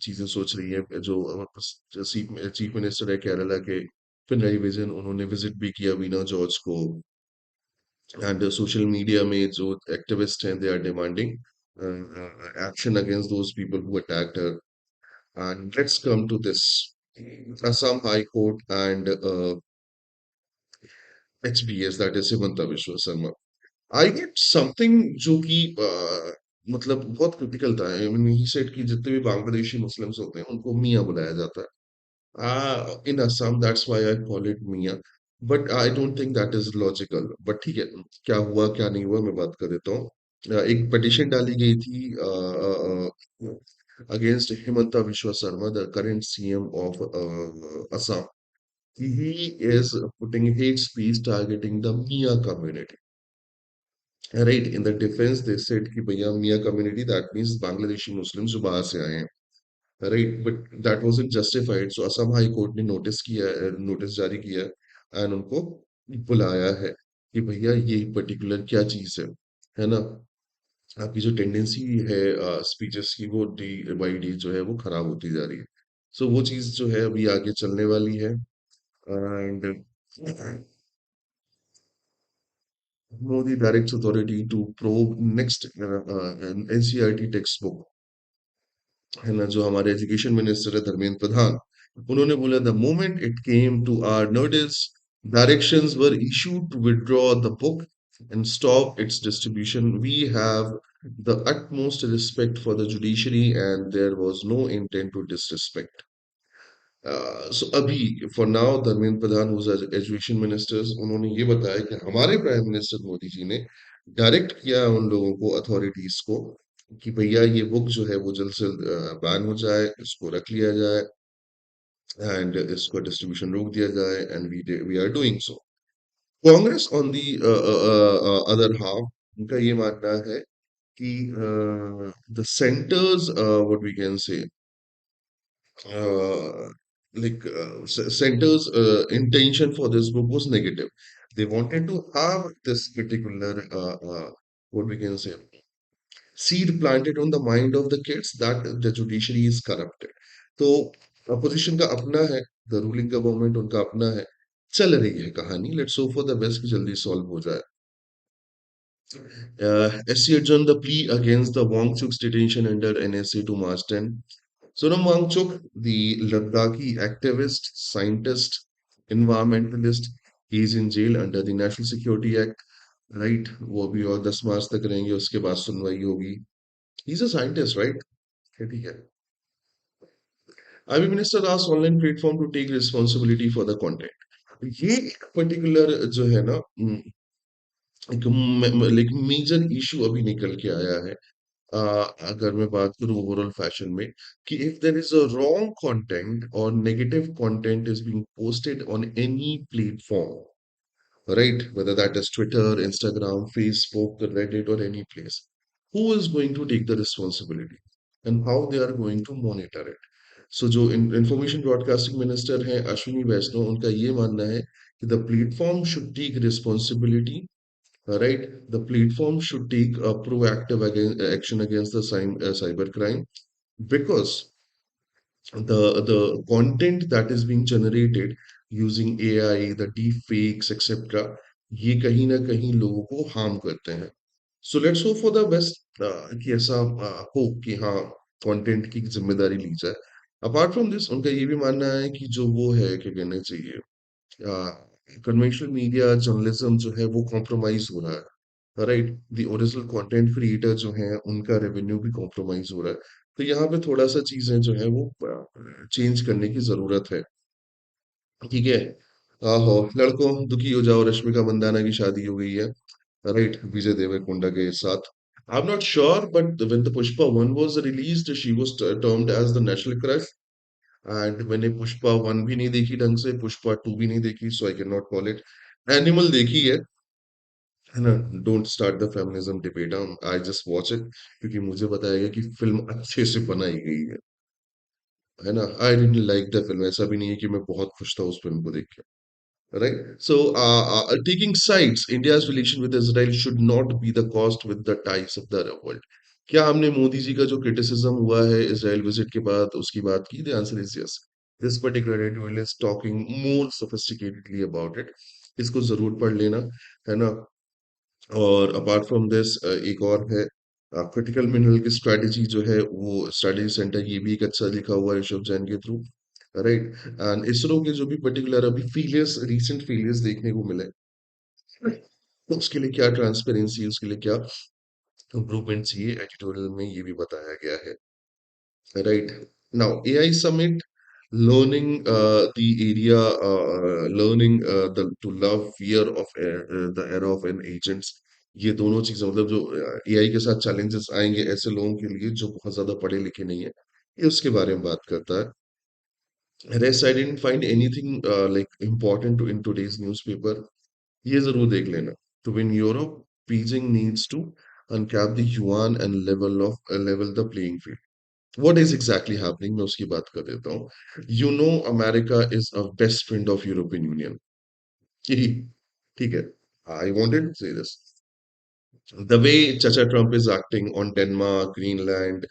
Speaker 1: चीजें सोच रही है. जो चीफ मिनिस्टर है केरला के, पिनराई विजयन, उन्होंने विजिट भी किया वीना जॉर्ज को. एंड सोशल मीडिया में जो एक्टिविस्ट हैं, they are demanding action against those people who attacked her. And let's come to this. Assam High Court and HBS, that is Himanta Biswa Sarma. I get something जो कि मतलब बहुत क्रिटिकल था. आई मीन ही सेड कि जितने भी बांग्लादेशी मुस्लिम्स होते हैं उनको मियाँ बुलाया जाता है. In Assam that's why I call it miya. But I don't think that is logical. But ठीक है, क्या हुआ क्या नहीं हुआ मैं बात कर देता हूँ. एक पिटिशन डाली गई थी अगेंस्ट हिमंता विश्वा Sharma, the current CM of Assam. He is putting hate speech targeting the Mia community. Right, in the defense, they said कि भैया मियाँ community, that means Bangladeshi Muslims जो बाहर से आए हैं. Right, but that wasn't justified. So Assam high court ने नोटिस जारी किया एंड उनको बुलाया है कि भैया ये पर्टिकुलर क्या चीज है ना. आपकी जो टेंडेंसी है स्पीचेस की, वो डे बाई डे जो है वो खराब होती जा रही है. सो वो चीज जो है अभी आगे चलने वाली है. And Modi directs authority to probe next NCERT textbook, है ना. जो हमारे एजुकेशन मिनिस्टर है धर्मेंद्र प्रधान, उन्होंने बोला the moment it came to our notice, directions were issued to withdraw the book and stop its distribution. We have the utmost respect for the judiciary and there was no intent to disrespect. So अभी for now Dharmendra Pradhan who's education ministers, उन्होंने ये बताया कि हमारे प्राइम मिनिस्टर मोदी जी ने डायरेक्ट किया है उन लोगों को, अथॉरिटीज को, कि भैया ये बुक जो है वो जल्द से जल्द बैन हो जाए, इसको रख लिया जाए एंड इसको डिस्ट्रीब्यूशन रोक दिया जाए. And we are doing so. Congress on the other half, उनका ये मानना है कि the centres what we can say uh, center's intention for this book was negative. They wanted to have this particular, what we can say, seed planted on the mind of the kids that the judiciary is corrupted. तो अपोजिशन का अपना है, द रूलिंग गवर्नमेंट उनका अपना है. चल रही है कहानी. Let's hope for the best कि जल्दी सॉल्व हो जाए. SC adjourned the plea against the Wangchuk's detention under NSA to March 10. Sonam Wangchuk, the Ladakhi activist, scientist, environmentalist, he is in jail under the National Security Act. Right, वो भी और 10 मार्च तक रहेंगे, उसके बाद सुनवाई होगी. He's a scientist, right? ठीक है. IB minister asked online platform to take responsibility for the content. ये एक पर्टिकुलर जो है ना, एक मेजर इशू अभी निकल के आया है. अगर मैं बात करूं ओवरऑल फैशन में, कि if there is a wrong content और negative content is being posted on any platform, right, whether that is Twitter, Instagram, Facebook, Reddit, or any place, who is going to take the responsibility and how they are going to monitor it. So जो इंफॉर्मेशन ब्रॉडकास्टिंग मिनिस्टर हैं अश्विनी वैष्णव, उनका ये मानना है The platform should take responsibility, right? The platform should take a proactive action against the cybercrime, because the content that is being generated using AI, the deep fakes, etc., ये कहीं ना कहीं लोगों को हार्म करते हैं. So let's hope for the best कि ऐसा हो कि हाँ, कंटेंट की जिम्मेदारी ली जाए. अपार्ट फ्रॉम दिस, उनका ये भी मानना है कि जो वो है, क्या कहना चाहिए, कन्वेंशनल मीडिया जर्नलिज्म जो है वो कॉम्प्रोमाइज हो रहा है, right? The original content creator जो है उनका रेवेन्यू भी कॉम्प्रोमाइज हो रहा है. तो यहाँ पे थोड़ा सा चीजें जो है वो चेंज करने की जरूरत है. ठीक है. आहो, लड़कों दुखी हो जाओ, रश्मिका मंदाना की शादी हो गई है, राइट, विजय देवरकोंडा के साथ. I'm not sure, but when the Pushpa 1 was released, she was termed as the national crush. And मैंने पुष्पा 1 भी नहीं देखी ढंग से, पुष्पा 2 भी नहीं देखी, so I can not call it. Animal देखी है ना. Don't start the feminism debate. I just watch it क्योंकि मुझे बताया गया कि फिल्म अच्छे से बनाई गई है ना. I didn't like the film. ऐसा भी नहीं है कि मैं बहुत खुश था उस फिल्म को देख के, right? So, taking sides, India's relation with Israel should not be the cost with the ties of the Arab world. क्या हमने मोदी जी का जो क्रिटिसिज्म हुआ है इसराइल विजिट के बाद उसकी बात की? The answer is yes. This particular editorial is talking more sophisticatedly about it. इसको जरूर पढ़ लेना, है ना. और अपार्ट फ्रॉम दिस एक और है, क्रिटिकल मिनरल की स्ट्रेटेजी जो है वो स्ट्रेटेजी सेंटर, ये भी एक अच्छा लिखा हुआ है ऋषभ जैन के थ्रू, राइट. एंड इसरो के जो भी पर्टिकुलर अभी फेलियर्स, रीसेंट फेलियर्स देखने को मिले, तो उसके लिए क्या ट्रांसपेरेंसी, उसके लिए क्या इम्प्रूवमेंट्स, ये एडिटोरियल में ये भी बताया गया है, right. Now AI summit, learning the area, learning to love fear of the era of an agents. ये दोनों चीजें, मतलब जो AI के साथ चैलेंजेस आएंगे ऐसे लोगों के लिए जो बहुत ज्यादा पढ़े लिखे नहीं है, ये उसके बारे में बात करता है. Rest, I didn't find anything like important to in today's newspaper. ये जरूर देख लेना. To win Europe, Beijing needs to uncap the yuan and level the playing field. What is exactly happening? मैं उसकी बात कर देता हूँ. You know, America is a best friend of European Union. ठीक है. I wanted to say this. The way Chacha Trump is acting on Denmark, Greenland,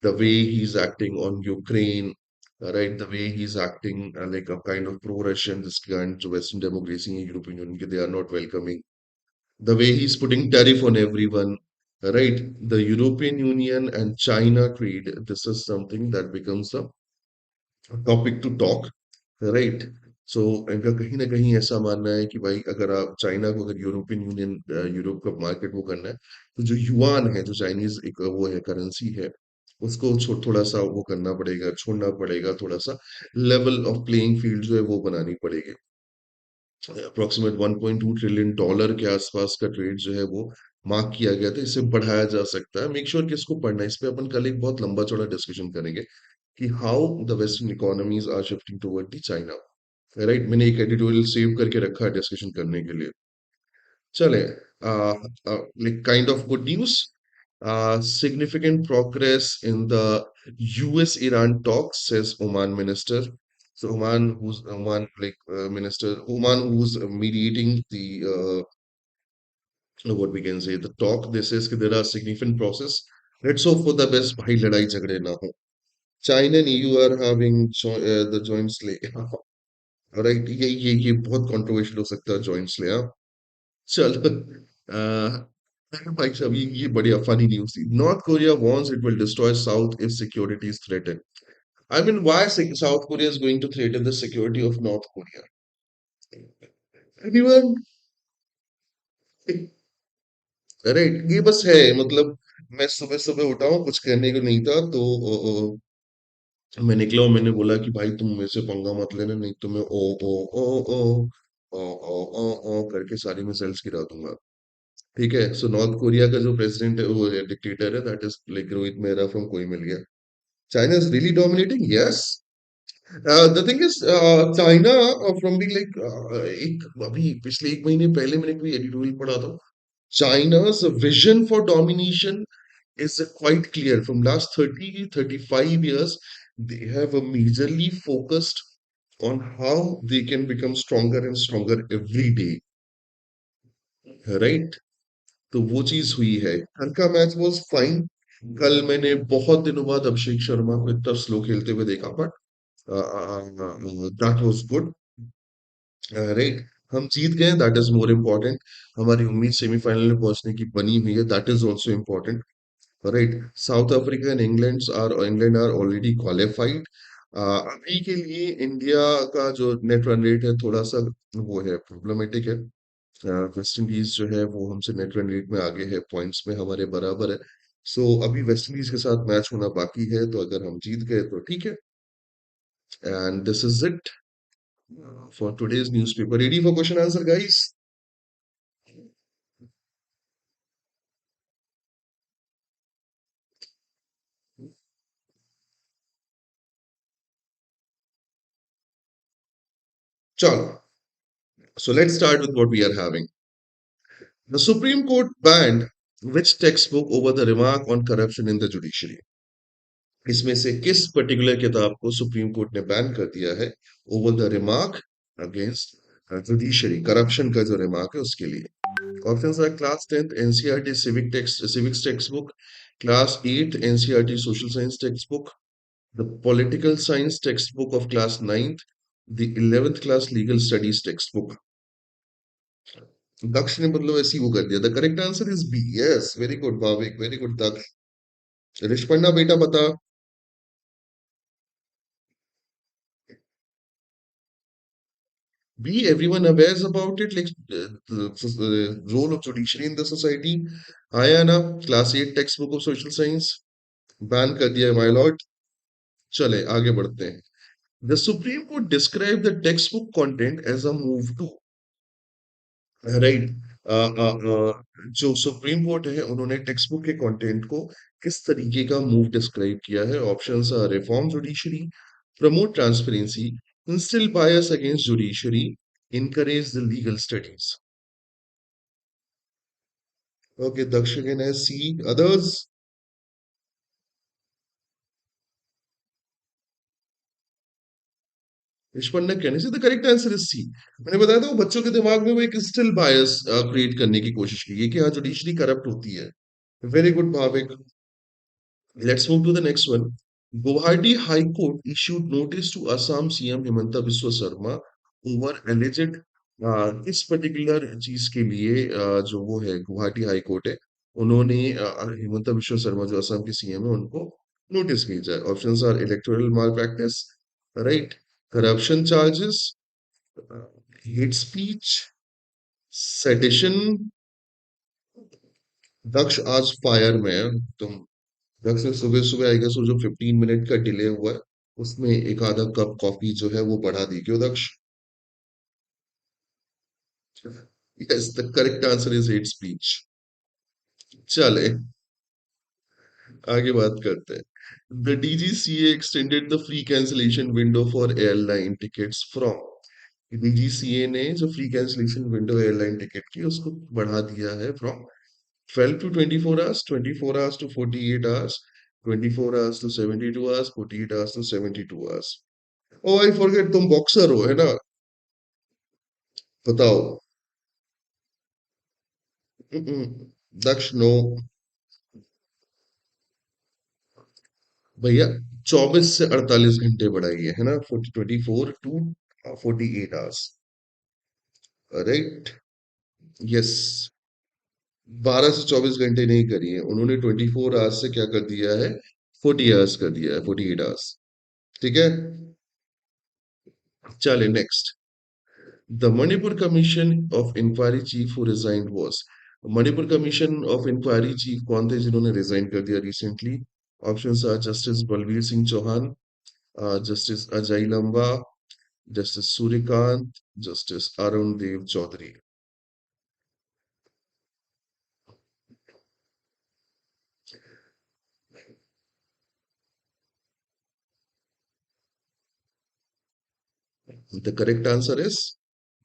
Speaker 1: the way he's acting on Ukraine, right? The way he's acting like a kind of pro-Russian, this kind of Western democracy in European Union, they are not welcoming. The way he's putting tariff on everyone, right? The European Union and China trade, this is something that becomes a topic to talk, right. So इनका कहीं ना कहीं ऐसा मानना है कि भाई अगर आप चाइना को, अगर यूरोपियन यूनियन, यूरोप का मार्केट वो करना है, तो जो युआन है, जो चाइनीज एक वो है करेंसी है, उसको थोड़ा सा वो करना पड़ेगा, छोड़ना पड़ेगा, थोड़ा सा लेवल ऑफ प्लेइंग फील्ड जो है वो बनानी पड़ेगी. अप्रोक्सीमेट 1.2 ट्रिलियन डॉलर के आसपास का ट्रेड जो है वो मार्क किया गया था. इसे बढ़ाया जा सकता है. मेक श्योर कि इसको पढ़ना है. इस पे अपन कल एक बहुत लंबा चौड़ा डिस्कशन करेंगे कि how the western economies are shifting toward the China, right. मैंने एक एडिटोरियल सेव करके रखा है डिस्कशन करने के लिए. चले, like kind of good news. Significant progress in the US-Iran talks, says Oman minister. So Oman, who's Oman like minister, Oman who's mediating the what we can say the talk. This says that there are significant process. Let's hope for the best. भाई लड़ाई झगड़े ना हो. China and EU are having the joint slay. Right, ये बहुत कंट्रोवर्शियल हो सकता है जॉइंट स्ले. हाँ, चलो. भाई साहब, ये बढ़िया फनी न्यूज थी. North Korea warns it will destroy South if security is threaten. I mean, why South Korea is going to threaten the security of North Korea? Anyone? Right, ये बस है, मतलब मैं सुबह सुबह उठा हूँ, कुछ करने को नहीं था, तो मैं निकला और मैंने बोला कि भाई तुम मेरे से पंगा मत लेना, नहीं तो मैं ओ करके सारी मिसाइल्स गिरा दूंगा. ठीक है. सो नॉर्थ कोरिया का जो प्रेसिडेंट है, वो डिक्टेटर है, that is like Rohit Mehra from कोई मिल गया. China is really dominating, yes. The thing is, China from be like, एक अभी पिछले एक महीने पहले मैंने कोई एडिटोरियल पढ़ा था. चाइना's vision for domination is quite clear. From last 30, 35 years, they have a majorly focused on how they can become stronger and stronger every day, right? तो वो चीज हुई है। कल का मैच वाज फाइन। कल मैंने बहुत दिनों बाद अभिषेक शर्मा को इतना स्लो खेलते हुए देखा, but that was good, right. हम जीत गए, दैट इज मोर इम्पोर्टेंट। हमारी उम्मीद सेमीफाइनल में पहुंचने की बनी हुई है, that is also important, right. South Africa and England are already qualified. अभी के लिए इंडिया का जो नेट रन रेट है थोड़ा सा वो है, प्रॉब्लमेटिक है। वेस्ट इंडीज जो है वो हमसे नेट रन रेट में आगे है, पॉइंट्स में हमारे बराबर है। सो अभी वेस्ट इंडीज के साथ मैच होना बाकी है, तो अगर हम जीत गए तो ठीक है। And this is it for today's newspaper. Ready for question answer guys? चलो, so let's start with what we are having. The Supreme Court banned which textbook over the remark on corruption in the judiciary? इसमें से किस पर्टिकुलर किताब को सुप्रीम कोर्ट ने बैन कर दिया है over the remark against judiciary, corruption का जो रिमार्क है उसके लिए? Options are class 10th NCERT civics text book, class 8th NCERT social science text book, the political science text book of class 9th, the 11th class legal studies text book. Daksh ने मतलब ऐसी वो कर दिया। The correct answer is B. Yes, very good Bhavik, very good Daksh. Rishparna बेटा बता। Be everyone aware about it, like the role of judiciary in the society? आया ना class 8 text book of social science? Ban कर दिया है माय लॉर्ड। चले आगे बढ़ते हैं। The Supreme Court describe the text book content as a move to, right. जो सुप्रीम कोर्ट है उन्होंने टेक्स्ट बुक के कंटेंट को किस तरीके का मूव डिस्क्राइब किया है? Options are reform judiciary, promote transparency, instil bias against judiciary, encourage the legal studies. Okay, Daksh again has C. Others? रिश्वन ने कहने से the correct answer is C. मैंने बताया था वो बच्चों के दिमाग में वो एक स्टिल बायस क्रिएट करने की कोशिश की है कि हाँ जुडिशरी करप्ट होती है। Very good Bhavik. Let's move to the next one. Guwahati High Court issued notice to Assam CM Himanta Biswa Sarma over alleged इस पर्टिकुलर चीज के लिए जो वो है गुवाहाटी हाई कोर्ट है, उन्होंने हिमंता बिश्वा शर्मा जो असम के सीएम है उनको नोटिस भेजा है। Options are electoral malpractice, right, corruption charges, hate speech, sedition. Daksh आज फायर में है तुम। दक्ष ने सुबह सुबह आई गेस वो जो 15 मिनट का डिले हुआ है उसमें एक आधा कप कॉफी जो है वो बढ़ा दी क्यों Daksh? Yes, the correct answer is hate speech. चले आगे बात करते हैं। The DGCA extended the free cancellation window for airline tickets from, DGCA ने जो free cancellation window airline ticket की उसको बढ़ा दिया है from 12 to 24 hours, 24 hours to 48 hours, 24 hours to 72 hours, 48 hours to 72 hours. Oh I forget, तुम बॉक्सर हो है ना? बताओ। दक्ष नो। भैया 24 से 48 घंटे बढ़ाइए है ना, 24 टू 48 आवर्स, राइट। यस, 12 से 24 घंटे नहीं करिए उन्होंने, 24 आवर्स से क्या कर दिया है, 40 आवर्स कर दिया है, 48 आवर्स। ठीक है, चले next. The Manipur commission of inquiry chief who resigned was, Manipur commission of inquiry chief कौन थे जिन्होंने रिजाइन कर दिया recently? Options are justice Balvir Singh Chauhan, justice Ajay Lamba, justice Suryakant, justice Arun Dev Chaudhary. The correct answer is,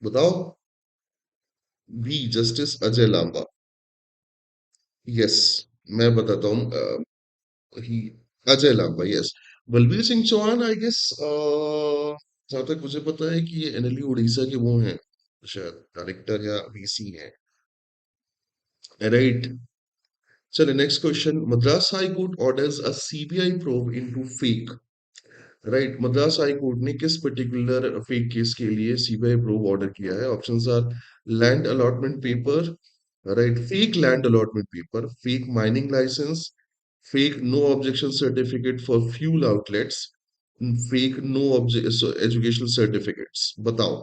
Speaker 1: बताओ। B, justice Ajay Lamba. Yes, मैं बताता हूँ। He Ajay Lamba, yes. Balbir Singh Chauhan I guess जहाँ तक मुझे पता है कि ये एनएलयू उड़ीसा के वो हैं, शायद डायरेक्टर या वीसी हैं। राइट। चलिए next question, Madras high court orders अ CBI probe into fake. Right, Madras high court ने किस पर्टिकुलर फेक केस के लिए सीबीआई प्रोब ऑर्डर किया है? Options are land allotment paper, right, fake land allotment paper, fake mining licence, fake no objection certificate for fuel outlets, fake no educational certificates. बताओ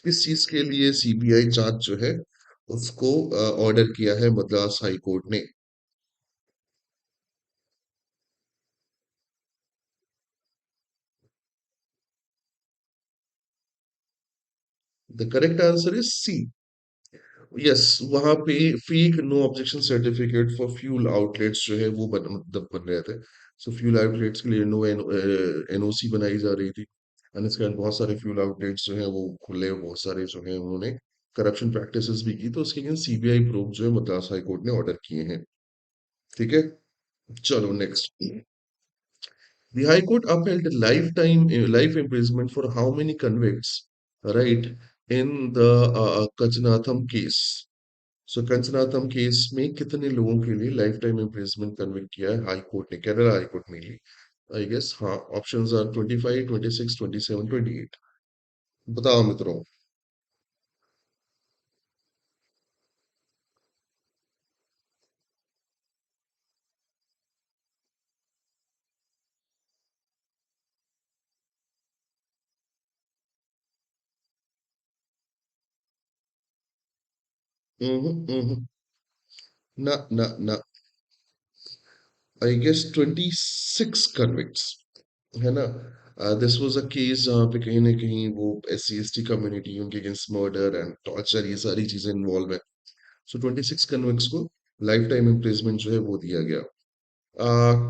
Speaker 1: किस चीज के लिए सीबीआई जांच जो है उसको ऑर्डर किया है मद्रास हाई कोर्ट ने? The correct answer is C. Yes, वहां पे fake no objection certificate for fuel outlets जो है वो मतलब बन रहे थे। सो फ्यूल आउटलेट्स के लिए नो एनओसी बनाई जा रही थी। एंड इसके बाद बहुत सारे फ्यूल आउटलेट्स जो है वो खुले, बहुत सारे जो है उन्होंने करप्शन प्रैक्टिसेस भी की, तो उसके अगेंस्ट सीबीआई प्रोब जो है मद्रास हाई कोर्ट ने ऑर्डर किए हैं। ठीक है, चलो next. The High Court upheld life imprisonment for how many convicts, right, in the Kachinatham case? सो कंचनाथम केस में कितने लोगों के लिए लाइफ टाइम इम्प्रिजनमेंट कन्विक्ट किया है हाई कोर्ट ने, केरला हाई कोर्ट में? आई गेस हाँ, ऑप्शंस आर 25, 26, 27, 28। बताओ मित्रों। हम्म, ना ना ना, आई गेस 26 कन्विक्ट्स, है ना? दिस वाज अ केस जहाँ पे कहीं ना कहीं वो SC ST कम्युनिटी, उनके अगेंस्ट मर्डर एंड टॉर्चर, ये सारी चीजें इन्वॉल्व है। सो 26 कन्विक्ट्स को लाइफ टाइम इम्प्रिजमेंट जो है वो दिया गया।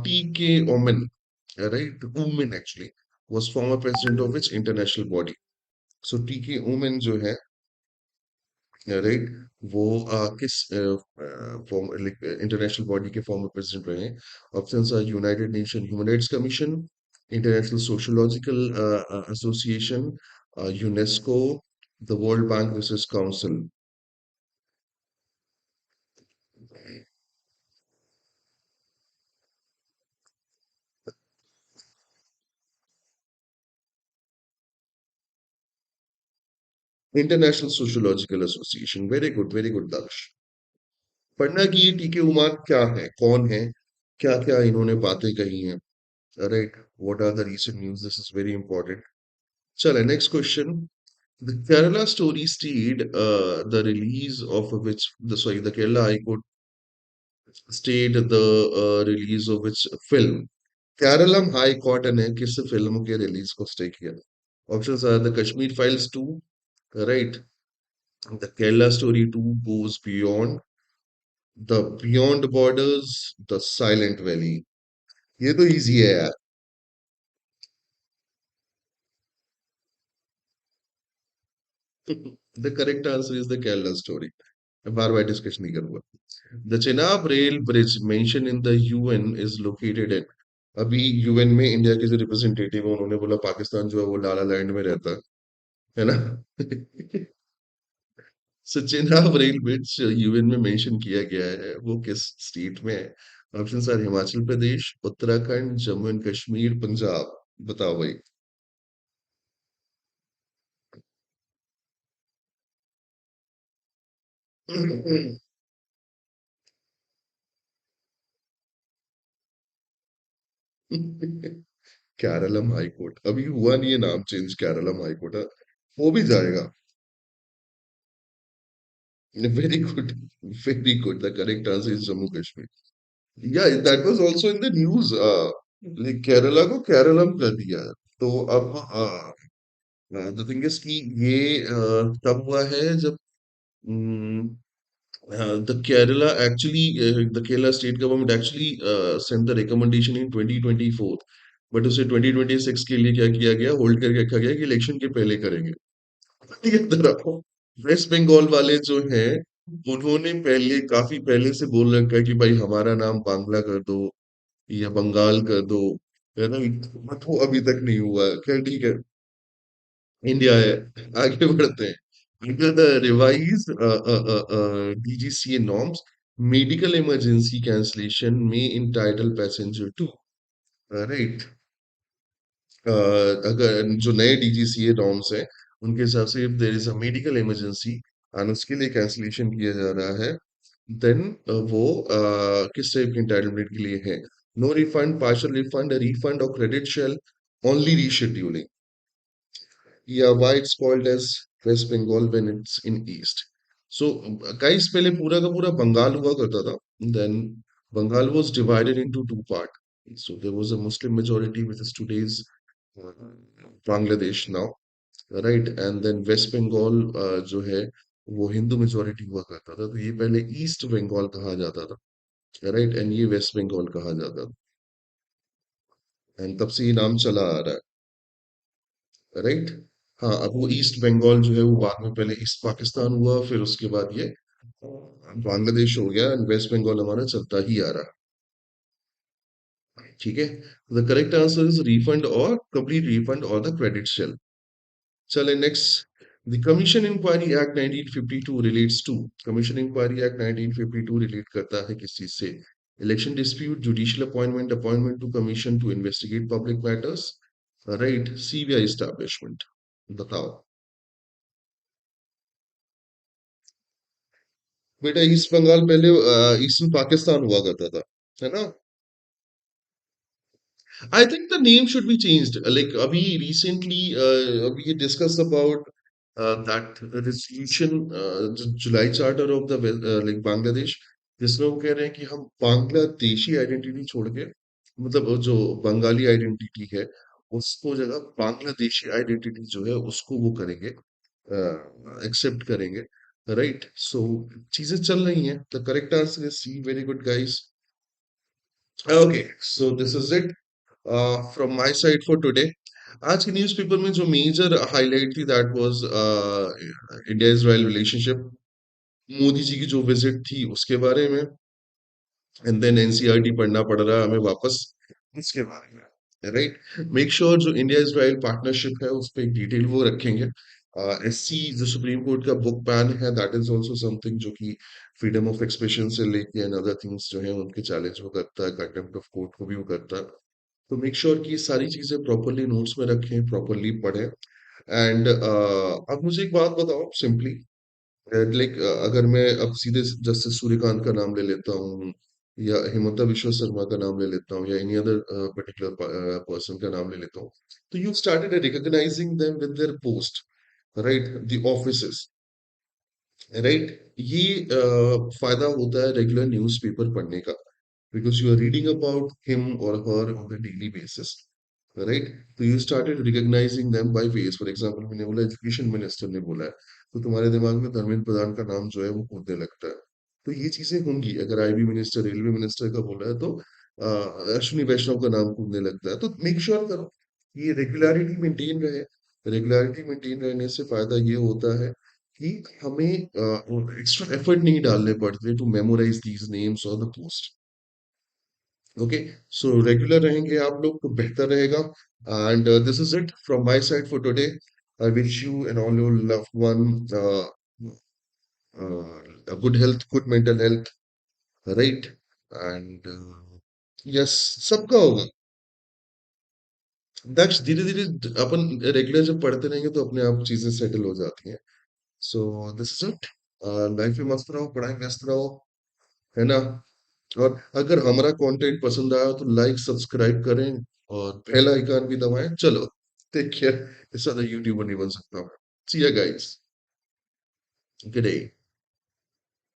Speaker 1: T.K. Omen, right? Omen actually was former president of which international body? So T.K. Omen जो है, राइट, वो किस फॉर्म इंटरनेशनल बॉडी के फॉर्मर प्रेसिडेंट रहे हैं? Options are United Nation human rights commission, international sociological association, UNESCO, the world bank research council. International sociological association. Very good Daksh. पढ़ना कि ये टीके उमान क्या है, कौन है, क्या क्या इन्होंने बातें कही हैं, right, what are the recent news, this is very important. चले next question. The Kerala story stayed the release of which the sorry the Kerala high court stayed the release of which film? Keralam high court ने किस फिल्म के रिलीज को स्टे किया? Options are the Kashmir files 2, right, the Kerala story 2 goes beyond, the beyond borders, the silent valley. ये तो इजी है यार। The correct answer is the Kerala story. Bar bar discussion नहीं करूंगा। The Chenab rail bridge mention in the UN is located in. अभी यूएन में इंडिया के जो रिप्रेजेंटेटिव है उन्होंने बोला पाकिस्तान जो है वो लाला लैंड में रहता है ना? So Chenab rail bridge UN में मेंशन किया गया है, वो किस स्टेट में है? Option are Himachal Pradesh, Uttarakhand, Jammu and Kashmir, Punjab. बताओ भाई। केरलम हाई कोर्ट अभी हुआ नहीं है नाम चेंज, केरलम हाई कोर्ट हो भी जाएगा। Very good, very good, the correct answer is Jammu Kashmir. Yeah that was also in the news, like Kerala को केरलम कर दिया है। तो अब द थिंग इज कि ये तब हुआ है जब the Kerala actually the Kerala state government actually sent the recommendation in 2024, but उसे 2026 के लिए क्या किया गया, होल्ड करके रखा गया कि इलेक्शन के पहले करेंगे। ये रखो, वेस्ट बंगाल वाले जो हैं उन्होंने पहले काफी पहले से बोल रखा है कि भाई हमारा नाम बांग्ला कर दो या बंगाल कर दो, है ना, बट वो अभी तक नहीं हुआ। खैर ठीक है, इंडिया है, आगे बढ़ते हैं। Under the revised DGCA norms, medical emergency cancellation may entitle passenger to, right? अगर जो नए डीजीसीए नॉर्म्स हैं, उनके हिसाब से if there is a medical emergency and उसके लिए कैंसिलेशन किया जा रहा है, देन वो किस टाइप के एंटाइटलमेंट के लिए है? No refund, partial refund, refund और क्रेडिट शेल, ओनली रीशेड्यूलिंग, या why it's called as West Bengal when it's in east. So guys, पहले पूरा का पूरा बंगाल हुआ करता था, then Bengal was divided into two part, so there was a Muslim majority which is today's uh, Bangladesh now, right? And then West Bengal जो है वो हिंदू मेजोरिटी हुआ करता था, तो ये पहले ईस्ट बंगाल कहा जाता था, राइट? एंड ये वेस्ट बंगाल कहा जाता था, एंड तब से ये नाम चला आ रहा है, राइट? हाँ, अब वो ईस्ट बंगाल जो है वो बाद में, पहले ईस्ट पाकिस्तान हुआ, फिर उसके बाद ये बांग्लादेश हो गया, एंड वेस्ट बंगाल हमारा चलता ही आ रहा है, ठीक है? The correct answer is refund और कंप्लीट रिफंड और द क्रेडिट शेल। चले next. The commission inquiry act 1952 relates to, commission inquiry act 1952 relate करता है किस चीज से? Election dispute, judicial appointment, appointment to commission to investigate public matters, right? CBI establishment, बताओ। बेटा, ईस्ट बंगाल पहले ईस्टर्न पाकिस्तान हुआ करता था, है ना? I think the name should be changed. Like अभी recently we discussed about that resolution, July Charter of the like Bangladesh, जिसमें वो कह रहे हैं कि हम बांग्लादेशी आइडेंटिटी छोड़ के, मतलब वो जो बंगाली आइडेंटिटी है, उसको जगह बांग्लादेशी आइडेंटिटी जो है उसको वो करेंगे, एक्सेप्ट करेंगे, राइट? सो चीजें चल रही हैं। The correct answer is C. Very good guys. Okay, so this is it from my side for today. आज के न्यूज़पेपर में जो मेजर हाईलाइट थी, that was India Israel relationship, Modi ji की जो विजिट थी उसके बारे में, एंड देन एनसीईआरटी पढ़ना पड़ रहा है हमें वापस इसके बारे में, राइट? मेक श्योर जो इंडिया इजराइल पार्टनरशिप है उस पर एक डिटेल वो रखेंगे। एससी जो सुप्रीम कोर्ट का बुक बैन है, दैट इज आल्सो समथिंग जो कि फ्रीडम ऑफ एक्सप्रेशन से लेके एंड अदर थिंग्स जो है उनके चैलेंज वो करता है, कंटेम्प्ट ऑफ कोर्ट को भी वो करता है। तो मेक श्योर कि ये सारी चीजें प्रॉपरली नोट्स में रखें, प्रॉपरली पढ़ें। एंड अब मुझे एक बात बताओ सिंपली, लाइक अगर मैं अब सीधे जस्टिस सूर्यकांत का नाम ले लेता हूँ, या हिमंता विश्व शर्मा का नाम ले लेता हूँ, या एनी अदर पर्टिकुलर पर्सन का नाम ले लेता हूँ, तो you started recognizing them with their post, right? The offices, right? ये फायदा होता है रेगुलर न्यूज़पेपर पढ़ने का, because you are reading about him और her on the daily basis, right? तो you started recognizing them by face. For example, मैंने बोला एजुकेशन मिनिस्टर ने बोला है, तो तुम्हारे दिमाग में धर्मेंद्र प्रधान का नाम जो है वो कूदने लगता है। तो ये चीजें होंगी। अगर आईबी मिनिस्टर, रेलवे मिनिस्टर का बोला है, तो अश्विनी वैष्णव का नाम कूदने लगता है। तो मेक श्योर करो कि ये रेगुलरिटी मेंटेन रहे। रेगुलरिटी मेंटेन रहने से फायदा ये होता है कि हमें एक्स्ट्रा एफर्ट नहीं डालने पड़ते टू मेमोराइज दीज नेम्स और the post. Okay, so regular रहेंगे आप लोग तो बेहतर रहेगा। And this is it from my side for today. I wish you and all your loved one good health, good mental health, right? And yes, सबका होगा। दक्ष, धीरे धीरे अपन रेगुलर जब पढ़ते रहेंगे तो अपने आप चीजें सेटल हो जाती हैं। सो दिस इज इट। लाइफ में मस्त रहो, पढ़ाई में व्यस्त रहो, है ना? और अगर हमारा कंटेंट पसंद आया तो लाइक सब्सक्राइब करें और बेल आइकन भी दबाएं। चलो, टेक केयर। इससे ज्यादा यूट्यूबर नहीं बन सकता। सी या गाइस, गुड डे।